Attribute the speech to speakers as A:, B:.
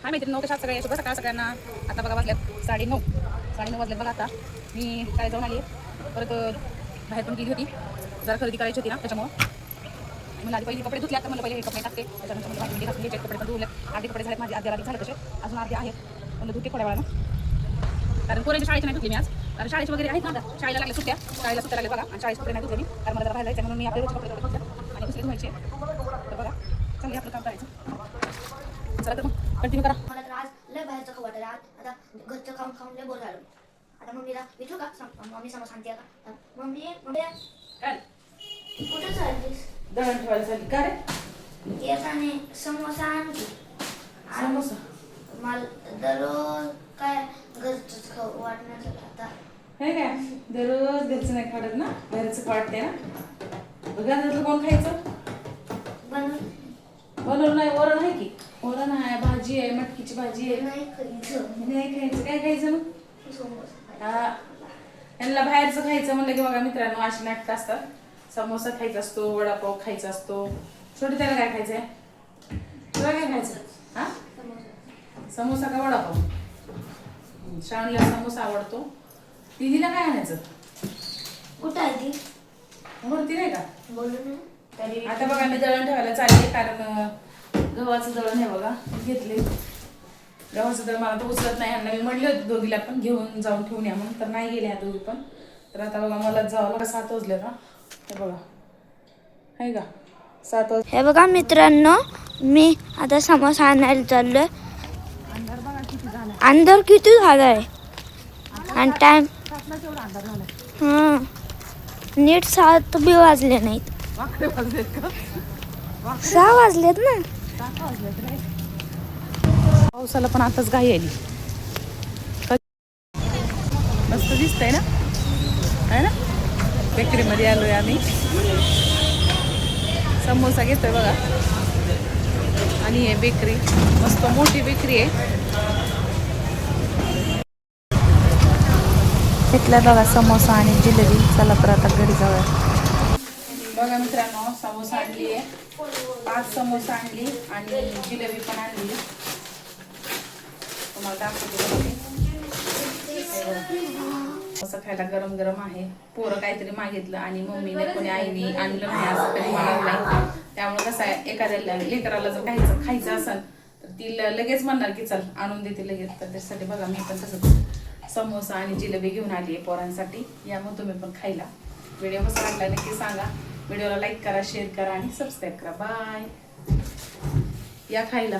A: हाय मैत्रिणी, कशा सगळ्या शुभ सकाळ सगळ्यांना. आता बघा वाजल्यात 9:30 वाजल्यात बघा. आता मी काय जाऊन आली, परत बाहेर पण गेली होती, जरा खरेदी करायची होती ना, त्याच्यामुळं मला आधी पहिले कपडे धुतले. आता मला पहिले हे कपडे टाकते, त्याच्यानंतर मला भाजी घातली. कपडे पण धुवले, अर्धे कपडे झालेत माझे, अर्धे झाले तसे, अजून अर्धे आहेत. मला धुते थोड्या वेळानं, कारण पोरांच्या शाळेचे नाही धुतली मी आज, कारण शाळेचे वगैरे आहेत ना, शाळेला लागल्या सुट्ट्या लागल्या बघा. आणि शाळेचे कपडे नाही धुतले मी, कारण मला जरा बाहेर जायचं म्हणून मी आपले रोजचे कपडे धुतले आणि दुसरे धुवायचे. तर बघा चांगले आपलं काम करायचं. चला तर मग कंटिन्यू करा.
B: मला तर आज लय बाहेरचं खाऊ वाटलं. आता घरचं खाऊन खाऊन लय बोर झालं. आता मम्मीला विचारू का, मम्मी समोर सांगते का, मम्मी
A: काय
B: कुठं चाललीस?
A: दळण ठेवायला चालली का रे?
B: येताने समोसा आणली.
A: समोसा
B: मला दररोज काय घरचंच खाऊ वाटणार झालं आता.
A: हे काय दररोज घरचं नाही खात ना, बाहेरचं वाटते ना. घरातलं कोण खायचं? बनवलं नाही. वरण आहे की, वरण आहे, भाजी आहे, मटकीची भाजी आहे.
B: नाही खायचं.
A: नाही खायचं. काय खायचं मग?
B: समोसा.
A: यांना बाहेरचं खायचं म्हणलं की बघा मित्रांनो अशी नाटकं असतात. समोसा खायचा असतो, वडापाव खायचा असतो. छोटी त्याला काय खायचंय? तुला काय खायचं? हा, समोसा का वडापाव? श्रावणीला समोसा आवडतो. तिला काय आणायचं?
B: कुठं आहे ती?
A: वरती नाही का?
B: बोलू ना.
A: आता बघा मी दळण ठेवायला चालले, कारण गव्हाचं दळण आहे बघा, घेतले. गव्हाचं दळण मला तर उचलत नाही. ह्यांना मी म्हणले होते दोघीला पण घेऊन जाऊन ठेवून या म्हणून, तर नाही गेले ह्या दोघी पण. तर आता बघा मला जावं बघा 7 वाजले का. हे बघा आहे का 7 वाजले.
B: हे बघा मित्रांनो, मी आता समोसा आणायला चाललोय.
A: अंधार बघा किती झाला,
B: अंधार किती झालाय आणि टाइम
A: 7ला तेवढा अंधार झाला.
B: हां, नीट 7 बी वाजले नाहीत.
A: वाकडे वाजलेत का?
B: 6 वाजलेत ना.
A: 7 वाजलेत रे. पावसाला पण आताच घाई आली. मस्त दिसतंय ना, आहे ना. बेकरीमध्ये आलोय आम्ही, समोसा घेतोय बघा. आणि हे बेकरी मस्त मोठी बेकरी आहे. घेतलाय बघा समोसा आणि जिलेबी. चला तर आता घरी जाऊया. बघा मित्रांनो, समोसा आणली आहे, 5 समोसा आणली आणि जिलेबी पण आणली. तुम्हाला दाखवते. असं खायला गरम गरम आहे. पोरं काहीतरी मागितलं आणि मम्मीने कोणी आईने आणलं नाही असं कधी म्हणाल नाही. त्यामुळे कसं आहे, एखाद्या लेकराला जर खायचं असेल तर ती लगेच म्हणणार की चल आणून देते लगेच. तर त्यासाठी बघा मी पण तसंच समोसा आणि जिलेबी घेऊन आली आहे पोरांसाठी. या मग तुम्ही पण खायला. व्हिडिओ कसा वाटला नक्की सांगा. व्हिडिओला लाईक करा, शेअर करा आणि सबस्क्राईब करा. बाय. या खायला.